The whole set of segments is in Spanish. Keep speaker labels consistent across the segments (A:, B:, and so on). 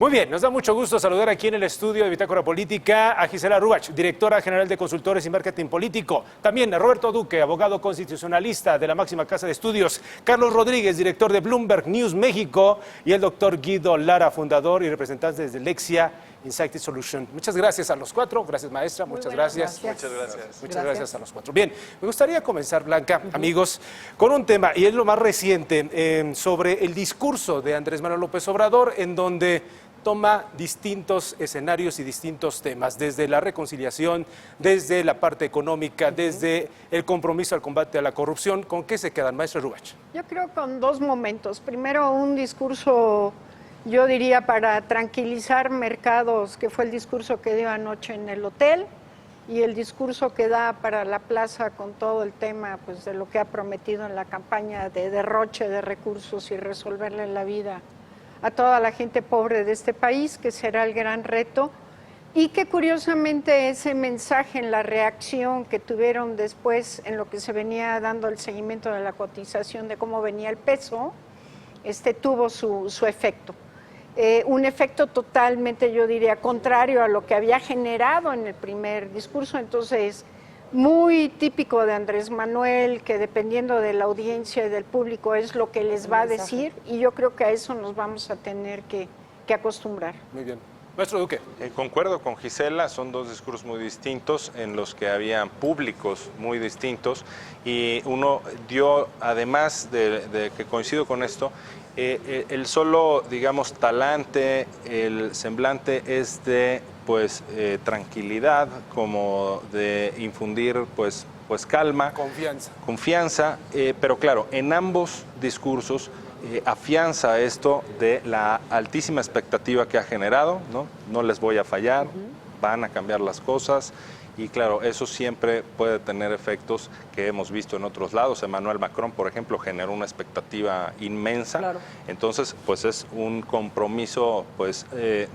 A: Muy bien, nos da mucho gusto saludar aquí en el estudio de Bitácora Política a Gisela Rubach, directora general de Consultores y Marketing Político. También a Roberto Duque, abogado constitucionalista de la máxima casa de estudios. Carlos Rodríguez, director de Bloomberg News México. Y el doctor Guido Lara, fundador y representante desde Lexia Insight Solution. Muchas gracias a los cuatro. Gracias, maestra. Muchas gracias.
B: Muchas gracias.
A: Muchas gracias a los cuatro. Bien, me gustaría comenzar, Blanca, amigos, con un tema, y es lo más reciente, sobre el discurso de Andrés Manuel López Obrador, en donde toma distintos escenarios y distintos temas, desde la reconciliación, desde la parte económica, desde el compromiso al combate a la corrupción. ¿Con qué se quedan, maestra Rubach?
B: Yo creo con dos momentos. Primero, un discurso, yo diría, para tranquilizar mercados, que fue el discurso que dio anoche en el hotel, y el discurso que da para la plaza con todo el tema pues, de lo que ha prometido en la campaña de derroche de recursos y resolverle la vida a toda la gente pobre de este país, que será el gran reto, y que curiosamente ese mensaje en la reacción que tuvieron después en lo que se venía dando el seguimiento de la cotización de cómo venía el peso, tuvo su efecto. Un efecto totalmente, yo diría, contrario a lo que había generado en el primer discurso. Entonces, muy típico de Andrés Manuel, que dependiendo de la audiencia y del público es lo que les va a decir, y yo creo que a eso nos vamos a tener que acostumbrar.
A: Muy bien. Maestro Duque.
C: Concuerdo con Gisela, son dos discursos muy distintos en los que habían públicos muy distintos, y uno dio, además de que coincido con esto, el solo, digamos, talante, el semblante es de tranquilidad, como de infundir pues calma, confianza, pero claro, en ambos discursos afianza esto de la altísima expectativa que ha generado, no les voy a fallar, van a cambiar las cosas. Y claro, eso siempre puede tener efectos que hemos visto en otros lados. Emmanuel Macron, por ejemplo, generó una expectativa inmensa. Claro. Entonces, pues es un compromiso,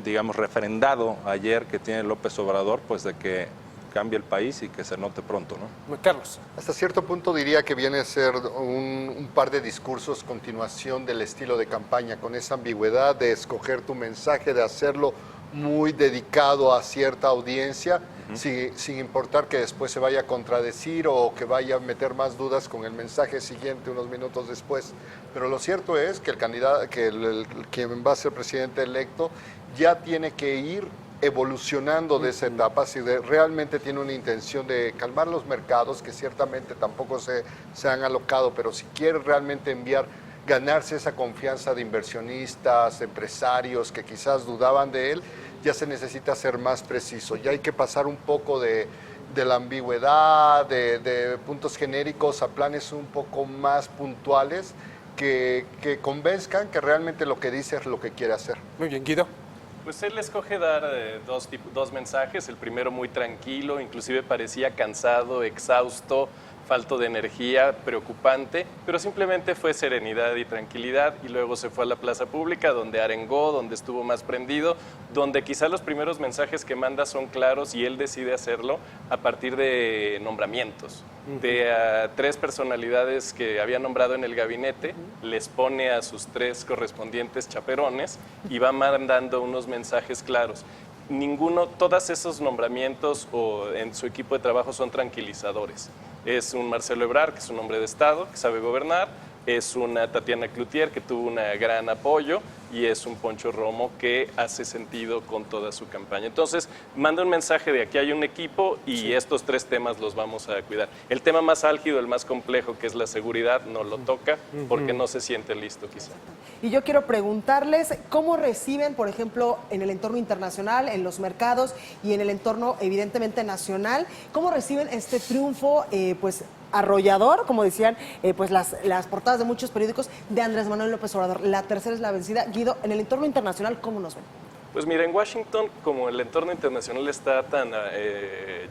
C: digamos, refrendado ayer que tiene López Obrador, pues de que cambie el país y que se note pronto, ¿no?
A: Carlos.
D: Hasta cierto punto diría que viene a ser un par de discursos, continuación del estilo de campaña, con esa ambigüedad de escoger tu mensaje, de hacerlo muy dedicado a cierta audiencia, sin importar que después se vaya a contradecir o que vaya a meter más dudas con el mensaje siguiente unos minutos después. Pero lo cierto es que el candidato, quien va a ser presidente electo, ya tiene que ir evolucionando de esa etapa, si realmente tiene una intención de calmar los mercados, que ciertamente tampoco se han alocado, pero si quiere realmente ganarse esa confianza de inversionistas, empresarios que quizás dudaban de él, ya se necesita ser más preciso. Ya hay que pasar un poco de la ambigüedad, de puntos genéricos a planes un poco más puntuales que convenzcan que realmente lo que dice es lo que quiere hacer.
A: Muy bien, Guido.
E: Pues él escoge dar dos mensajes. El primero muy tranquilo, inclusive parecía cansado, exhausto, falto de energía, preocupante, pero simplemente fue serenidad y tranquilidad, y luego se fue a la plaza pública donde arengó, donde estuvo más prendido, donde quizá los primeros mensajes que manda son claros y él decide hacerlo a partir de nombramientos, de tres personalidades que había nombrado en el gabinete, les pone a sus tres correspondientes chaperones y va mandando unos mensajes claros. Todos esos nombramientos o en su equipo de trabajo son tranquilizadores. Es un Marcelo Ebrard, que es un hombre de Estado, que sabe gobernar, es una Tatiana Cloutier, que tuvo un gran apoyo, y es un Poncho Romo que hace sentido con toda su campaña. Entonces, manda un mensaje de aquí hay un equipo y estos tres temas los vamos a cuidar. El tema más álgido, el más complejo, que es la seguridad, no lo toca porque no se siente listo quizá.
F: Y yo quiero preguntarles cómo reciben, por ejemplo, en el entorno internacional, en los mercados y en el entorno evidentemente nacional, cómo reciben este triunfo, arrollador, como decían las portadas de muchos periódicos, de Andrés Manuel López Obrador. La tercera es la vencida. Guido, en el entorno internacional, ¿cómo nos ven?
E: Pues mira, en Washington, como el entorno internacional está tan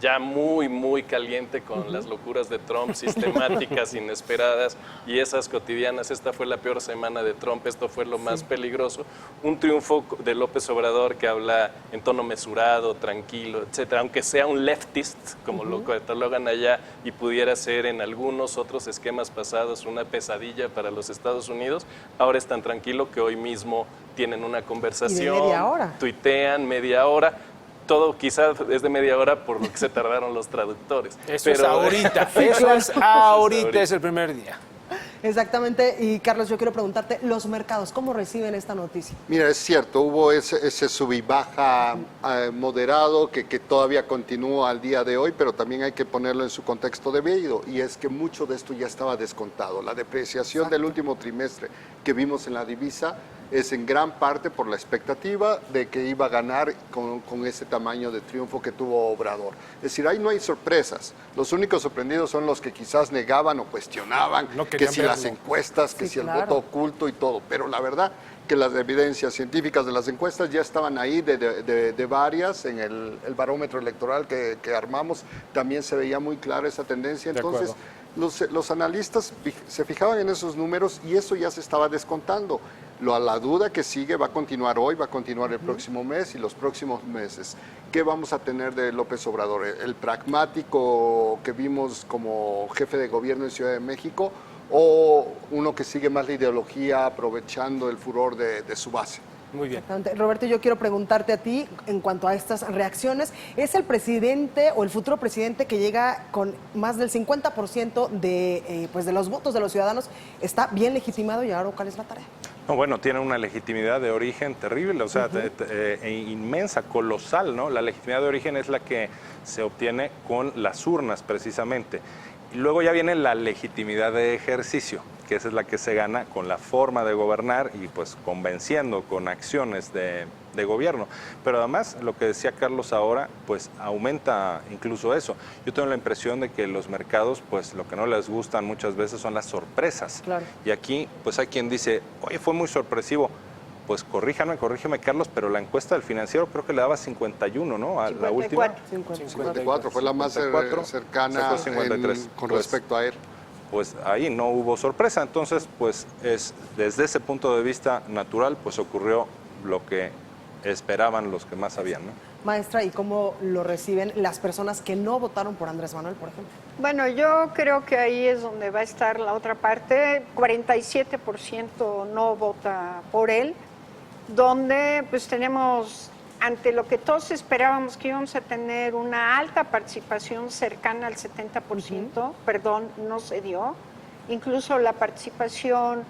E: ya muy caliente con las locuras de Trump, sistemáticas, inesperadas y esas cotidianas, esta fue la peor semana de Trump, esto fue lo más peligroso. Un triunfo de López Obrador que habla en tono mesurado, tranquilo, etcétera, aunque sea un leftist, como lo catalogan allá, y pudiera ser en algunos otros esquemas pasados una pesadilla para los Estados Unidos, ahora es tan tranquilo que hoy mismo tienen una conversación,
F: media hora.
E: tuitean media hora. Todo quizás es de media hora por lo que se tardaron los traductores.
A: Eso es ahorita, eso es ahorita, es el primer día.
F: Exactamente. Y Carlos, yo quiero preguntarte, los mercados, ¿cómo reciben esta noticia?
D: Mira, es cierto, hubo ese sub y baja moderado que todavía continúa al día de hoy, pero también hay que ponerlo en su contexto debido, y es que mucho de esto ya estaba descontado. La depreciación del último trimestre que vimos en la divisa es en gran parte por la expectativa de que iba a ganar con ese tamaño de triunfo que tuvo Obrador. Es decir, ahí no hay sorpresas. Los únicos sorprendidos son los que quizás negaban o cuestionaban que si las encuestas, que si el voto oculto y todo. Pero la verdad que las evidencias científicas de las encuestas ya estaban ahí de varias. En el barómetro electoral que armamos también se veía muy clara esa tendencia. Entonces, los analistas se fijaban en esos números y eso ya se estaba descontando. La duda que sigue va a continuar hoy, va a continuar el próximo mes y los próximos meses. ¿Qué vamos a tener de López Obrador? ¿El pragmático que vimos como jefe de gobierno en Ciudad de México o uno que sigue más la ideología aprovechando el furor de su base?
A: Muy bien.
F: Exactamente. Roberto, yo quiero preguntarte a ti en cuanto a estas reacciones. ¿Es el presidente o el futuro presidente que llega con más del 50% de los votos de los ciudadanos? ¿Está bien legitimado y ahora cuál es la tarea?
C: No, bueno, tiene una legitimidad de origen terrible, o sea, inmensa, colosal, ¿no? La legitimidad de origen es la que se obtiene con las urnas, precisamente. Y luego ya viene la legitimidad de ejercicio, que esa es la que se gana con la forma de gobernar y pues convenciendo con acciones de gobierno. Pero además, lo que decía Carlos ahora, pues aumenta incluso eso. Yo tengo la impresión de que los mercados, pues lo que no les gustan muchas veces son las sorpresas.
F: Claro.
C: Y aquí, pues hay quien dice, oye, fue muy sorpresivo. Pues corrígeme Carlos, pero la encuesta del Financiero creo que le daba 51, ¿no? A
B: 54.
C: la última.
D: 54, fue la más
C: 54,
D: cercana
C: sacó 53.
D: con
C: Pues,
D: respecto a él.
C: Pues ahí no hubo sorpresa, entonces pues desde ese punto de vista natural pues ocurrió lo que esperaban los que más sabían, ¿no?
F: Maestra, ¿y cómo lo reciben las personas que no votaron por Andrés Manuel, por ejemplo?
B: Bueno, yo creo que ahí es donde va a estar la otra parte. 47% no vota por él, donde pues tenemos, ante lo que todos esperábamos que íbamos a tener una alta participación cercana al 70%, perdón, no se dio. Incluso la participación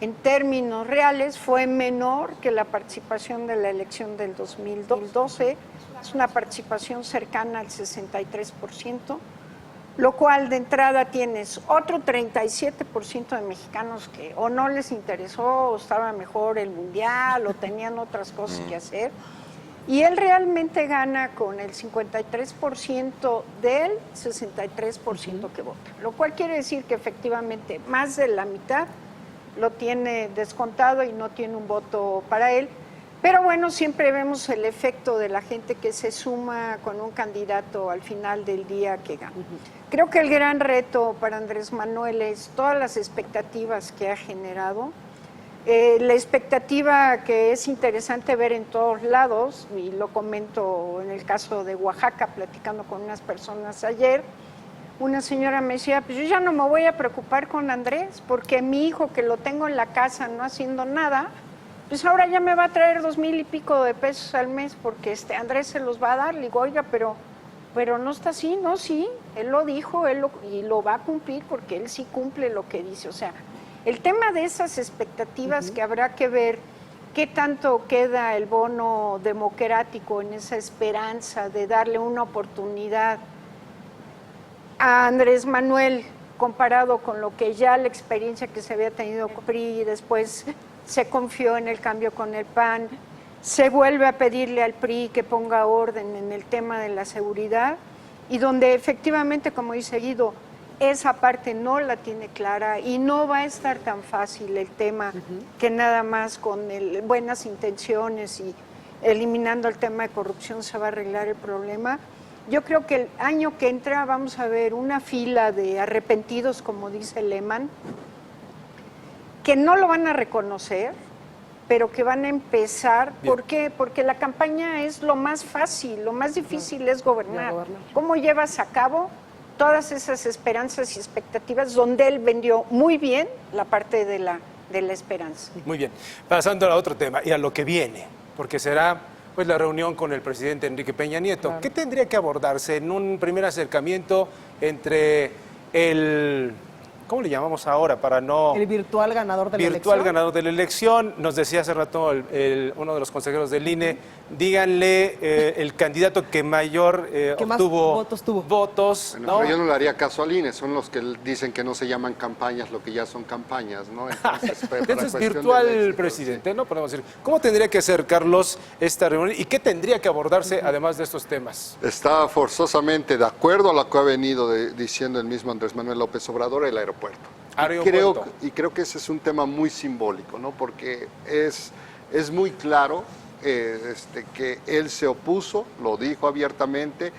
B: en términos reales fue menor que la participación de la elección del 2012. Es una participación cercana al 63%, lo cual de entrada tienes otro 37% de mexicanos que o no les interesó, o estaba mejor el mundial, o tenían otras cosas que hacer. Y él realmente gana con el 53% del 63% que vota, lo cual quiere decir que efectivamente más de la mitad lo tiene descontado y no tiene un voto para él. Pero bueno, siempre vemos el efecto de la gente que se suma con un candidato al final del día que gana. Creo que el gran reto para Andrés Manuel es todas las expectativas que ha generado. La expectativa que es interesante ver en todos lados, y lo comento en el caso de Oaxaca, platicando con unas personas ayer, una señora me decía, pues yo ya no me voy a preocupar con Andrés, porque mi hijo que lo tengo en la casa no haciendo nada, pues ahora ya me va a traer 2,000 y pico de pesos al mes, porque Andrés se los va a dar. Le digo, oiga, pero no está así, no, sí, él lo dijo, y lo va a cumplir, porque él sí cumple lo que dice. O sea, el tema de esas expectativas que habrá que ver qué tanto queda el bono democrático en esa esperanza de darle una oportunidad a Andrés Manuel comparado con lo que ya la experiencia que se había tenido con PRI, y después se confió en el cambio con el PAN, se vuelve a pedirle al PRI que ponga orden en el tema de la seguridad, y donde efectivamente, como dice Guido, esa parte no la tiene clara y no va a estar tan fácil el tema que nada más con buenas intenciones y eliminando el tema de corrupción se va a arreglar el problema. Yo creo que el año que entra vamos a ver una fila de arrepentidos, como dice Lehmann, que no lo van a reconocer, pero que van a empezar. ¿Por qué? Porque la campaña es lo más fácil, lo más difícil es gobernar. ¿Cómo llevas a cabo todas esas esperanzas y expectativas donde él vendió muy bien la parte de de la esperanza.
A: Muy bien, pasando a otro tema y a lo que viene, porque será pues la reunión con el presidente Enrique Peña Nieto.
F: Claro.
A: ¿Qué tendría que abordarse en un primer acercamiento entre el, ¿cómo le llamamos ahora para no...
F: El virtual ganador de la
A: virtual
F: elección.
A: ganador de la elección? Nos decía hace rato uno de los consejeros del INE, díganle el candidato que mayor
F: ¿Qué más
A: obtuvo
F: votos tuvo?
A: votos,
D: Bueno,
A: ¿no?
D: pero yo no le haría caso al INE, son los que dicen que no se llaman campañas, lo que ya son campañas, ¿no? Entonces, para
A: Entonces,
D: cuestión del
A: virtual
D: éxito,
A: presidente, ¿no? Podemos decir. ¿Cómo tendría que ser, Carlos, esta reunión y qué tendría que abordarse además de estos temas?
D: sí. Está forzosamente de acuerdo a lo que ha venido diciendo el mismo Andrés Manuel López Obrador, el aeropuerto.
A: Aeropuerto.
D: Creo que ese es un tema muy simbólico, ¿no? Porque es muy claro que él se opuso, lo dijo abiertamente,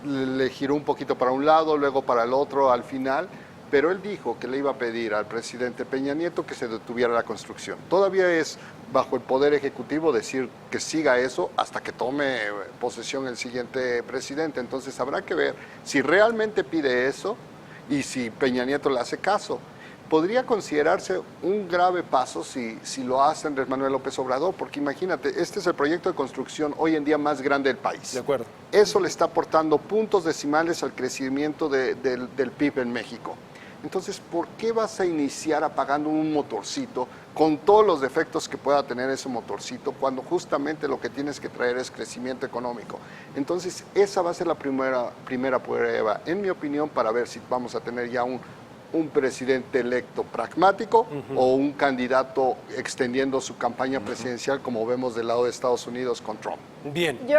D: le giró un poquito para un lado, luego para el otro al final, pero él dijo que le iba a pedir al presidente Peña Nieto que se detuviera la construcción. Todavía es bajo el Poder Ejecutivo decir que siga eso hasta que tome posesión el siguiente presidente. Entonces habrá que ver si realmente pide eso y si Peña Nieto le hace caso. Podría considerarse un grave paso si lo hace Andrés Manuel López Obrador, porque imagínate, este es el proyecto de construcción hoy en día más grande del país.
A: De acuerdo.
D: Eso le está aportando puntos decimales al crecimiento del PIB en México. Entonces, ¿por qué vas a iniciar apagando un motorcito con todos los defectos que pueda tener ese motorcito cuando justamente lo que tienes que traer es crecimiento económico? Entonces, esa va a ser la primera prueba, en mi opinión, para ver si vamos a tener ya un presidente electo pragmático o un candidato extendiendo su campaña presidencial como vemos del lado de Estados Unidos con Trump.
A: Bien.
B: Yo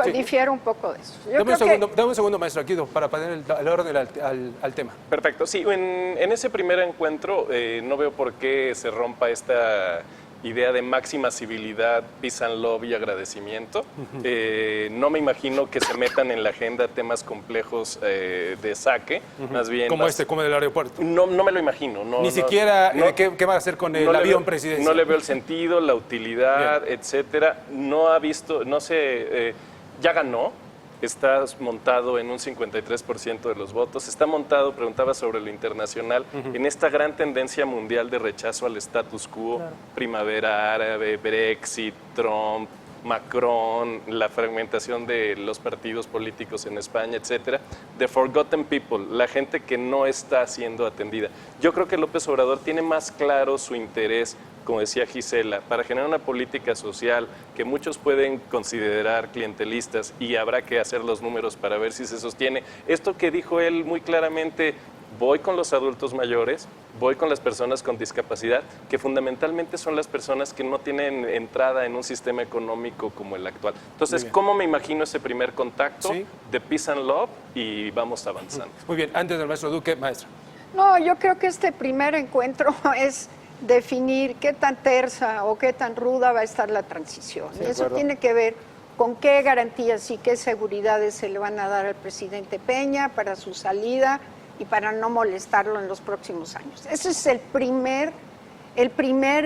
A: Sí.
B: difiero un poco de eso. Yo
A: Dame
B: creo
A: un segundo, maestro, aquí para poner el orden al tema.
E: Perfecto. Sí, en ese primer encuentro no veo por qué se rompa esta idea de máxima civilidad, peace and love y agradecimiento. No me imagino que se metan en la agenda temas complejos de saque, más bien...
A: Como como el aeropuerto.
E: No me lo imagino.
A: Ni siquiera ¿qué va a hacer con el avión presidencial?
E: No le veo el sentido, la utilidad, etcétera. No ha visto, no sé, ya ganó. Está montado en un 53% de los votos. Está montado, preguntaba sobre lo internacional, en esta gran tendencia mundial de rechazo al status quo, primavera árabe, Brexit, Trump, Macron, la fragmentación de los partidos políticos en España, etcétera. The forgotten people, la gente que no está siendo atendida. Yo creo que López Obrador tiene más claro su interés, como decía Gisela, para generar una política social que muchos pueden considerar clientelistas y habrá que hacer los números para ver si se sostiene. Esto que dijo él muy claramente, voy con los adultos mayores, voy con las personas con discapacidad, que fundamentalmente son las personas que no tienen entrada en un sistema económico como el actual. Entonces, ¿cómo me imagino ese primer contacto de peace and love? Y vamos avanzando.
A: Muy bien, antes del maestro Duque, maestro.
B: No, yo creo que este primer encuentro es definir qué tan tersa o qué tan ruda va a estar la transición.
A: Sí,
B: y eso tiene que ver con qué garantías y qué seguridades se le van a dar al presidente Peña para su salida y para no molestarlo en los próximos años. Ese es el primer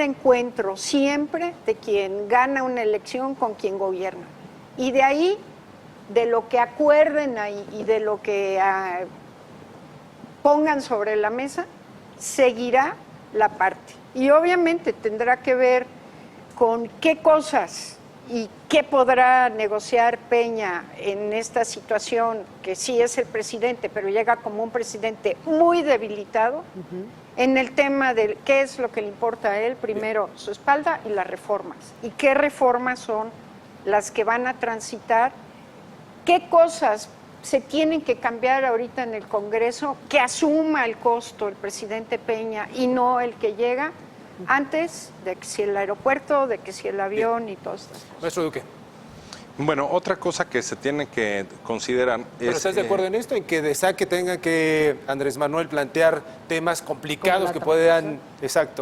B: encuentro siempre de quien gana una elección con quien gobierna. Y de ahí, de lo que acuerden ahí y de lo que pongan sobre la mesa, seguirá la parte. Y obviamente tendrá que ver con qué cosas y qué podrá negociar Peña en esta situación, que sí es el presidente, pero llega como un presidente muy debilitado, en el tema de qué es lo que le importa a él, primero su espalda y las reformas. Y qué reformas son las que van a transitar, qué cosas se tienen que cambiar ahorita en el Congreso, que asuma el costo el presidente Peña y no el que llega, antes de que si el aeropuerto, de que si el avión y todas estas cosas.
A: Maestro Duque.
C: Bueno, otra cosa que se tiene que considerar
A: ¿Pero estás de acuerdo en esto? En que de saque tenga que Andrés Manuel plantear temas complicados que puedan,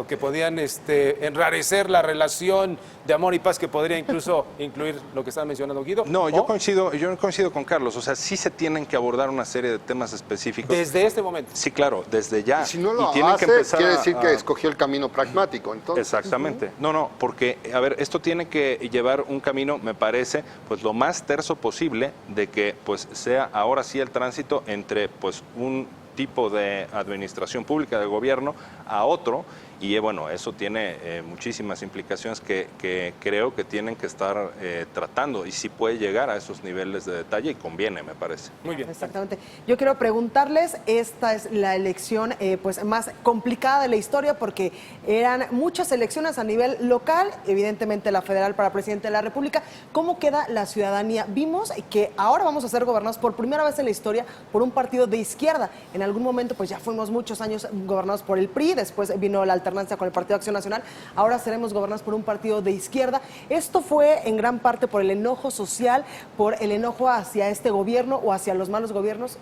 A: que podían enrarecer la relación de amor y paz, que podría incluso incluir lo que estaba mencionando Guido.
C: No, yo coincido con Carlos. O sea, sí se tienen que abordar una serie de temas específicos.
A: Desde este momento.
C: Sí, claro, desde ya.
D: Y si no lo
C: tienen
D: hace,
C: que empezar
D: quiere decir que escogió el camino pragmático, entonces.
C: Exactamente. No, porque, a ver, esto tiene que llevar un camino, me parece, pues lo más terso posible, de que pues sea ahora sí el tránsito entre pues un tipo de administración pública, de gobierno, a otro, Y bueno, eso tiene muchísimas implicaciones que creo que tienen que estar tratando y sí puede llegar a esos niveles de detalle y conviene, me parece.
A: Muy bien.
F: Exactamente. Yo quiero preguntarles, esta es la elección pues más complicada de la historia porque eran muchas elecciones a nivel local, evidentemente la federal para presidente de la República. ¿Cómo queda la ciudadanía? Vimos que ahora vamos a ser gobernados por primera vez en la historia por un partido de izquierda. En algún momento pues ya fuimos muchos años gobernados por el PRI, después vino la alternancia con el Partido Acción Nacional, ahora seremos gobernados por un partido de izquierda. Esto fue en gran parte por el enojo social, por el enojo hacia este gobierno o hacia los malos gobiernos.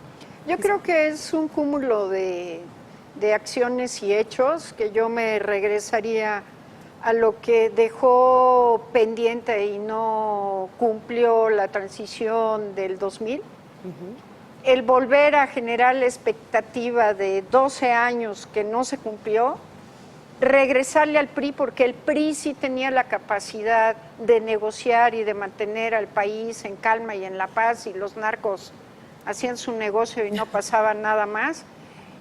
B: Yo creo que es un cúmulo de acciones y hechos que yo me regresaría a lo que dejó pendiente y no cumplió la transición del 2000. El volver a generar la expectativa de 12 años que no se cumplió, regresarle al PRI, porque el PRI sí tenía la capacidad de negociar y de mantener al país en calma y en la paz, y los narcos hacían su negocio y no pasaba nada más.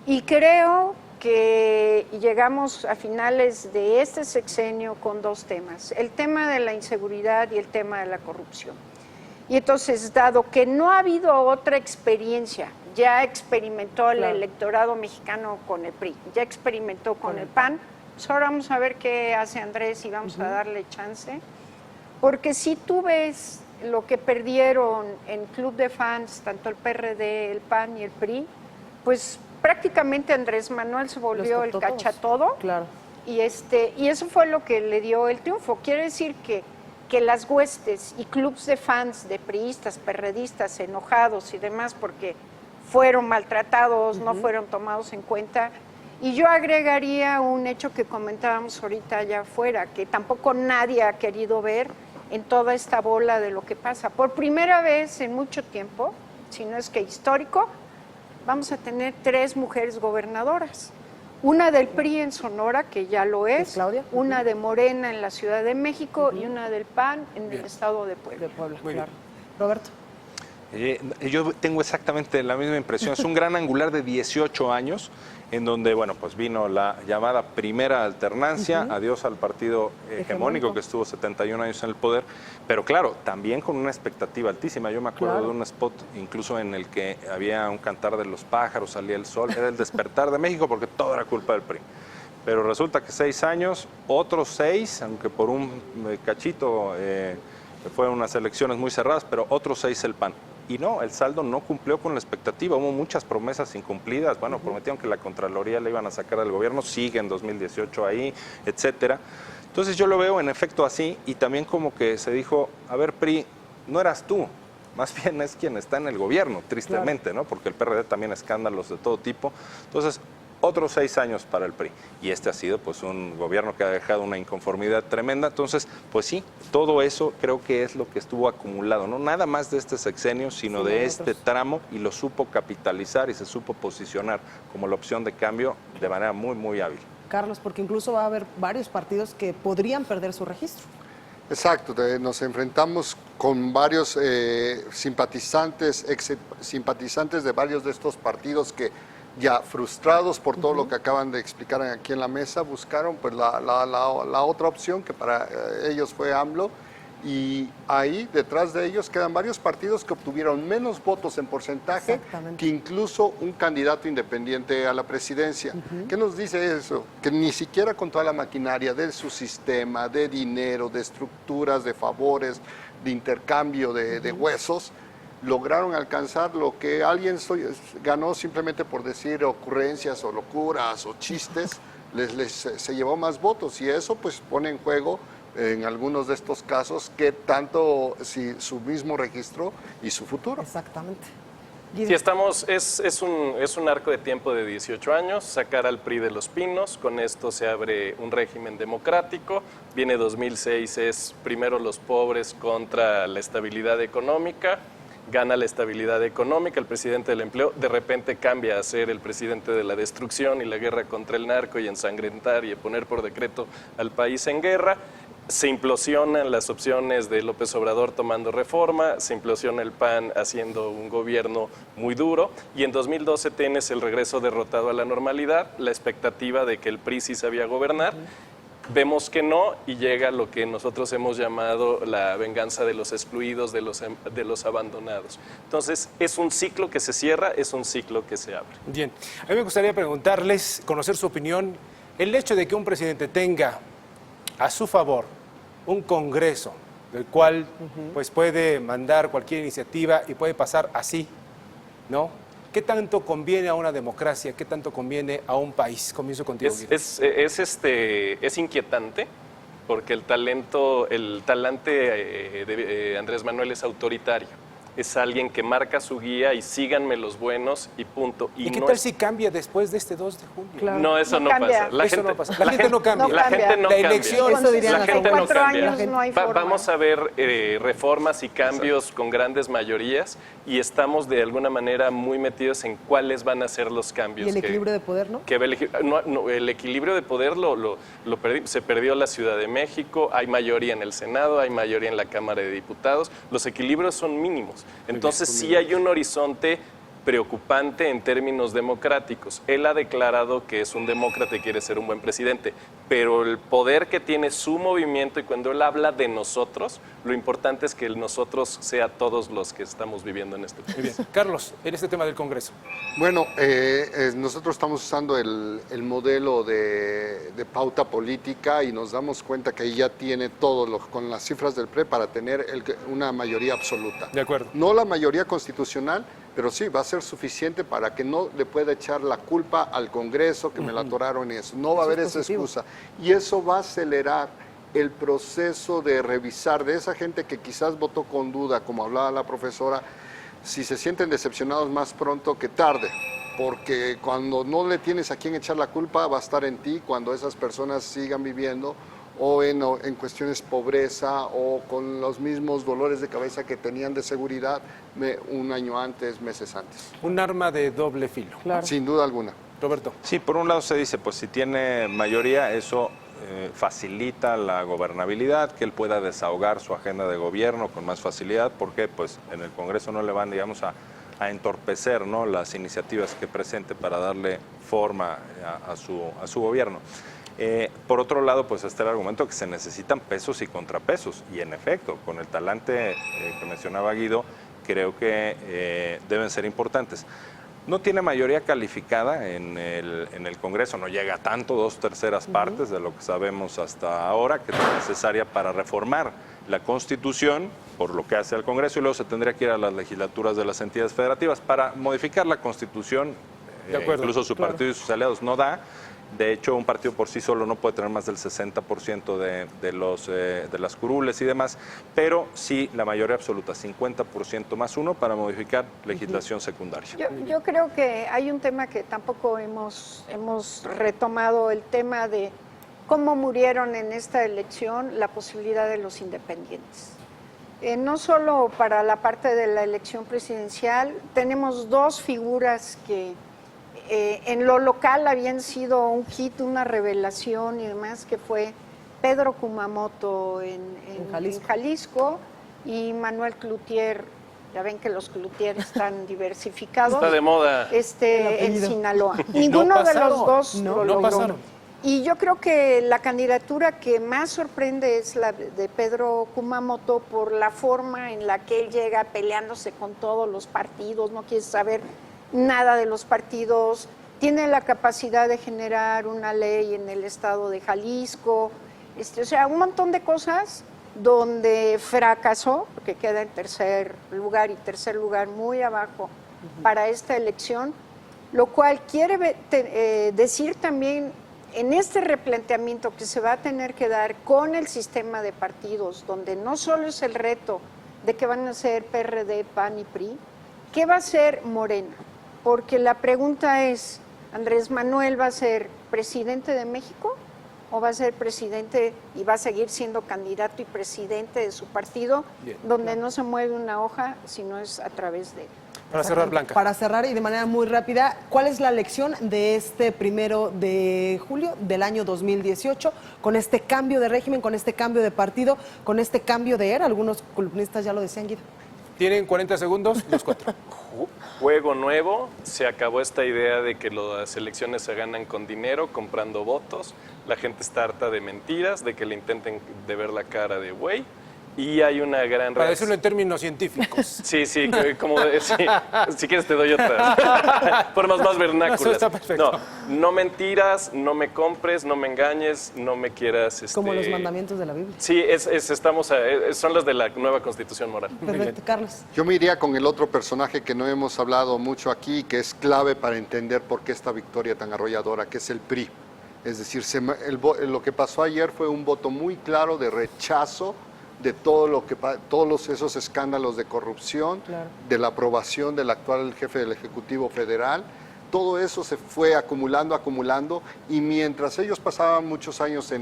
B: Y creo que llegamos a finales de este sexenio con dos temas: el tema de la inseguridad y el tema de la corrupción. Y entonces, dado que no ha habido otra experiencia, ya experimentó el electorado mexicano con el PRI, ya experimentó con el PAN, pues ahora vamos a ver qué hace Andrés y vamos a darle chance. Porque si tú ves lo que perdieron en Club de Fans, tanto el PRD, el PAN y el PRI, pues prácticamente Andrés Manuel se volvió el cachatodo.
F: Claro.
B: Y eso fue lo que le dio el triunfo. Quiere decir que las huestes y clubs de fans, de priistas, perredistas, enojados y demás porque fueron maltratados, no fueron tomados en cuenta. Y yo agregaría un hecho que comentábamos ahorita allá afuera, que tampoco nadie ha querido ver en toda esta bola de lo que pasa. Por primera vez en mucho tiempo, si no es que histórico, vamos a tener 3 mujeres gobernadoras. Una del PRI en Sonora, que ya lo es,
F: Claudia.
B: una de Morena en la Ciudad de México y una del PAN en el estado de Puebla.
F: De Puebla,
A: Muy
F: claro. Roberto.
C: Yo tengo exactamente la misma impresión. Es un gran angular de 18 años en donde, bueno, pues vino la llamada primera alternancia, adiós al partido hegemónico que estuvo 71 años en el poder, pero claro, también con una expectativa altísima. Yo me acuerdo de un spot incluso en el que había un cantar de los pájaros, salía el sol, era el despertar de México porque todo era culpa del PRI. Pero resulta que 6 años, otros 6, aunque por un cachito fueron unas elecciones muy cerradas, pero otros 6 el PAN. Y no, el saldo no cumplió con la expectativa, hubo muchas promesas incumplidas, bueno, prometieron que la Contraloría le iban a sacar al gobierno, sigue en 2018 ahí, etcétera. Entonces yo lo veo en efecto así y también como que se dijo, a ver PRI, no eras tú, más bien es quien está en el gobierno, tristemente, ¿no? Porque el PRD también escándalos de todo tipo. Entonces, otros 6 años para el PRI. Y este ha sido pues un gobierno que ha dejado una inconformidad tremenda. Entonces, pues sí, todo eso creo que es lo que estuvo acumulado, no nada más de este sexenio, sino de este tramo, y lo supo capitalizar y se supo posicionar como la opción de cambio de manera muy, muy hábil.
F: Carlos, porque incluso va a haber varios partidos que podrían perder su registro.
D: Exacto, nos enfrentamos con varios simpatizantes, ex simpatizantes de varios de estos partidos que ya frustrados por todo lo que acaban de explicar aquí en la mesa, buscaron pues la otra opción que para ellos fue AMLO, y ahí detrás de ellos quedan varios partidos que obtuvieron menos votos en porcentaje que incluso un candidato independiente a la presidencia. ¿Qué nos dice eso? Que ni siquiera con toda la maquinaria de su sistema, de dinero, de estructuras, de favores, de intercambio de huesos, lograron alcanzar lo que alguien ganó simplemente por decir ocurrencias o locuras o chistes, se llevó más votos, y eso pues pone en juego en algunos de estos casos que tanto su mismo registro y su futuro.
F: Exactamente.
E: Sí, es un arco de tiempo de 18 años, sacar al PRI de los pinos, con esto se abre un régimen democrático, viene 2006, es primero los pobres contra la estabilidad económica, gana la estabilidad económica, el presidente del empleo de repente cambia a ser el presidente de la destrucción y la guerra contra el narco y ensangrentar y poner por decreto al país en guerra. se implosionan las opciones de López Obrador tomando Reforma, se implosiona el PAN haciendo un gobierno muy duro, y en 2012 tienes el regreso derrotado a la normalidad, la expectativa de que el PRI sí sabía gobernar. Vemos que no, y llega lo que nosotros hemos llamado la venganza de los excluidos, de los abandonados. Entonces, es un ciclo que se cierra, es un ciclo que se abre.
A: Bien, a mí me gustaría preguntarles, conocer su opinión, el hecho de que un presidente tenga a su favor un Congreso, del cual pues puede mandar cualquier iniciativa y puede pasar así, ¿no? ¿Qué tanto conviene a una democracia? ¿Qué tanto conviene a un país? Comienzo contigo.
E: Es inquietante, porque el talante de Andrés Manuel es autoritario. Es alguien que marca su guía y síganme los buenos y punto.
A: ¿Y qué tal si cambia después de este 2 de junio?
B: Claro.
E: No, eso
B: No
E: no
B: cambia.
E: pasa.
A: Eso no pasa. La gente no cambia.
E: La gente no
A: La
E: cambia.
A: elección,
F: Eso dirían
E: La
F: las
E: gente no
B: 4
E: cambia.
B: años no hay forma.
E: Vamos a ver reformas y cambios con grandes mayorías, y estamos de alguna manera muy metidos en cuáles van a ser los cambios.
F: Y el equilibrio de poder, ¿no?
E: El equilibrio de poder se perdió la Ciudad de México, hay mayoría en el Senado, hay mayoría en la Cámara de Diputados, los equilibrios son mínimos. Entonces sí hay un horizonte preocupante en términos democráticos. Él ha declarado que es un demócrata y quiere ser un buen presidente, pero el poder que tiene su movimiento, y cuando él habla de nosotros, lo importante es que el nosotros sea todos los que estamos viviendo en este país.
A: Muy bien. Carlos, en este tema del Congreso.
D: Bueno, nosotros estamos usando el modelo de pauta política y nos damos cuenta que ya tiene todo con las cifras del PRE para tener una mayoría absoluta.
A: De acuerdo.
D: No la mayoría constitucional, pero sí va a ser suficiente para que no le pueda echar la culpa al Congreso, que me la atoraron y eso. No va a haber esa excusa. Y eso va a acelerar el proceso de revisar de esa gente que quizás votó con duda, como hablaba la profesora, si se sienten decepcionados más pronto que tarde, porque cuando no le tienes a quién echar la culpa va a estar en ti cuando esas personas sigan viviendo o en cuestiones pobreza o con los mismos dolores de cabeza que tenían de seguridad un año antes, meses antes.
A: Un arma de doble filo.
F: Claro.
D: Sin duda alguna.
A: Roberto.
C: Sí, por un lado se dice, pues si tiene mayoría, eso facilita la gobernabilidad, que él pueda desahogar su agenda de gobierno con más facilidad, porque pues en el Congreso no le van, digamos, a entorpecer, ¿no?, las iniciativas que presente para darle forma a su gobierno. Por otro lado, pues está el argumento que se necesitan pesos y contrapesos, y en efecto, con el talante que mencionaba Guido, creo que deben ser importantes. No tiene mayoría calificada en el Congreso, no llega a tanto, 2/3 partes de lo que sabemos hasta ahora, que es necesaria para reformar la Constitución, por lo que hace al Congreso, y luego se tendría que ir a las legislaturas de las entidades federativas para modificar la Constitución.
A: De acuerdo,
C: Incluso su partido y sus aliados no da. De hecho, un partido por sí solo no puede tener más del 60% de las curules y demás, pero sí la mayoría absoluta, 50% más uno para modificar legislación secundaria.
B: Yo creo que hay un tema que tampoco hemos retomado, el tema de cómo murieron en esta elección la posibilidad de los independientes. No solo para la parte de la elección presidencial, tenemos dos figuras que en lo local habían sido un hit, una revelación y demás, que fue Pedro Kumamoto en Jalisco y Manuel Cloutier. Ya ven que los Cloutier están diversificados.
E: Está de moda.
B: En Sinaloa. Ninguno de los dos lo logró.
A: pasaron.
B: Y yo creo que la candidatura que más sorprende es la de Pedro Kumamoto por la forma en la que él llega peleándose con todos los partidos, no quiere saber nada de los partidos, tiene la capacidad de generar una ley en el estado de Jalisco, o sea, un montón de cosas donde fracasó, porque queda en tercer lugar muy abajo para esta elección, lo cual quiere decir también en este replanteamiento que se va a tener que dar con el sistema de partidos, donde no solo es el reto de que van a ser PRD, PAN y PRI, ¿qué va a ser Morena? Porque la pregunta es, ¿Andrés Manuel va a ser presidente de México o va a ser presidente y va a seguir siendo candidato y presidente de su partido, donde no se mueve una hoja, sino es a través de él?
A: Para cerrar, Blanca.
F: Para cerrar y de manera muy rápida, ¿cuál es la lección de este 1 de julio del año 2018 con este cambio de régimen, con este cambio de partido, con este cambio de era? Algunos columnistas ya lo decían, Guido.
A: Tienen 40 segundos, los 4.
E: Juego nuevo, se acabó esta idea de que las elecciones se ganan con dinero, comprando votos. La gente está harta de mentiras, de que le intenten de ver la cara de güey. Y hay una gran
A: Para decirlo en términos científicos.
E: Sí, si quieres te doy otra. Formas más vernáculas.
A: Eso está perfecto.
E: No mentiras, no me compres, no me engañes, no me quieras...
F: Como los mandamientos de la Biblia.
E: Sí, son las de la nueva Constitución Moral.
F: Perfecto, Carlos.
D: Yo me iría con el otro personaje que no hemos hablado mucho aquí, que es clave para entender por qué esta victoria tan arrolladora, que es el PRI. Es decir, lo que pasó ayer fue un voto muy claro de rechazo de todos esos escándalos de corrupción,
F: Claro.
D: de la aprobación del actual jefe del Ejecutivo Federal. Todo eso se fue acumulando, y mientras ellos pasaban muchos años,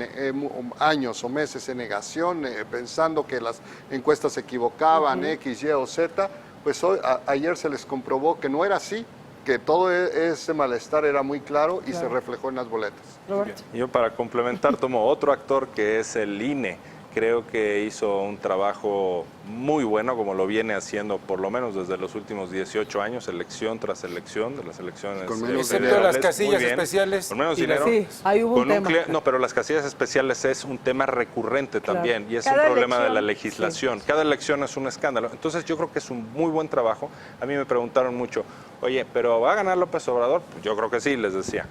D: años o meses en negación, pensando que las encuestas se equivocaban, X, Y o Z, pues ayer se les comprobó que no era así, que todo ese malestar era muy claro y se reflejó en las boletas.
F: Roberto.
C: Yo para complementar tomo otro actor que es el INE. Creo que hizo un trabajo muy bueno, como lo viene haciendo por lo menos desde los últimos 18 años, elección tras elección, de las elecciones.
D: Con menos
A: Excepto
D: dinero.
A: las casillas especiales.
C: Con menos
A: y las-
C: dinero.
F: Sí, ahí hubo un tema.
C: No, pero las casillas especiales es un tema recurrente
F: Claro.
C: también y es
B: Cada
C: un problema de la
B: elección,
C: legislación. Cada elección es un escándalo. Entonces yo creo que es un muy buen trabajo. A mí me preguntaron mucho, oye, ¿pero va a ganar López Obrador? Pues yo creo que sí, les decía.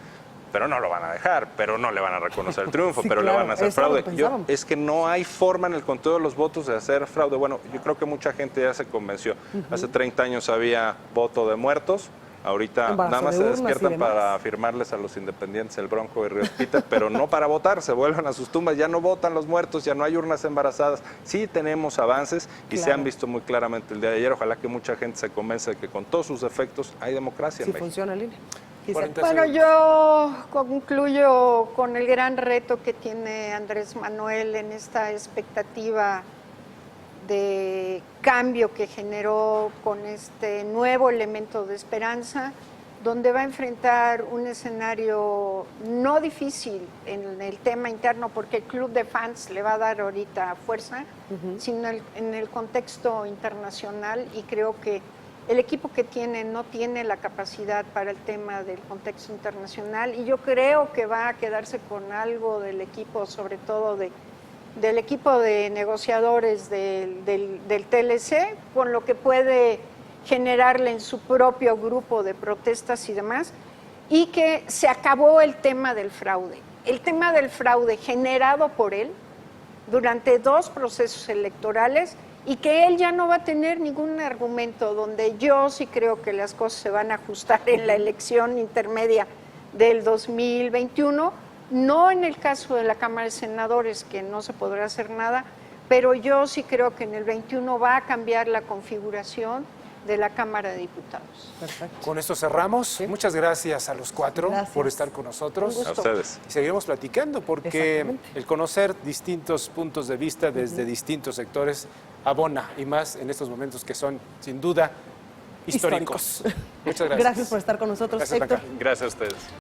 C: Pero no lo van a dejar, pero no le van a reconocer el triunfo,
F: Sí,
C: pero
F: claro,
C: le van a hacer
F: eso lo
C: fraude.
F: pensábamos.
C: Es que no hay forma en el conteo de los votos de hacer fraude. Bueno, yo creo que mucha gente ya se convenció. Hace 30 años había voto de muertos. Ahorita
F: Embarazo
C: nada más
F: de
C: se
F: urnas y
C: despiertan
F: demás.
C: para firmarles a los independientes el Bronco y Ríos Peter, pero no para votar, se vuelven a sus tumbas, ya no votan los muertos, ya no hay urnas embarazadas. Sí tenemos avances y se
F: Claro.
C: han visto muy claramente el día de ayer. Ojalá que mucha gente se convence de que con todos sus efectos hay democracia
F: Si
C: en México.
F: funciona el INE. Giselle.
A: 40
B: Bueno,
A: segundos.
B: yo concluyo con el gran reto que tiene Andrés Manuel en esta expectativa de cambio que generó con este nuevo elemento de esperanza, donde va a enfrentar un escenario no difícil en el tema interno, porque el club de fans le va a dar ahorita fuerza, sino en el contexto internacional, y creo que el equipo que tiene no tiene la capacidad para el tema del contexto internacional, y yo creo que va a quedarse con algo del equipo, sobre todo del equipo de negociadores del TLC, con lo que puede generarle en su propio grupo de protestas y demás, y que se acabó el tema del fraude. El tema del fraude generado por él durante 2 procesos electorales, y que él ya no va a tener ningún argumento, donde yo sí creo que las cosas se van a ajustar en la elección intermedia del 2021, no en el caso de la Cámara de Senadores, que no se podrá hacer nada, pero yo sí creo que en el 21 va a cambiar la configuración de la Cámara de Diputados.
F: Perfecto.
A: Con esto cerramos. Muchas gracias a los 4
F: Gracias.
A: por estar con nosotros.
B: Un
C: A ustedes.
A: Y seguiremos platicando porque
F: Exactamente.
A: el conocer distintos puntos de vista desde distintos sectores abona, y más en estos momentos que son sin duda históricos. Muchas gracias.
F: Gracias por estar con nosotros,
A: Gracias,
F: Héctor.
A: Blanca.
E: Gracias a ustedes.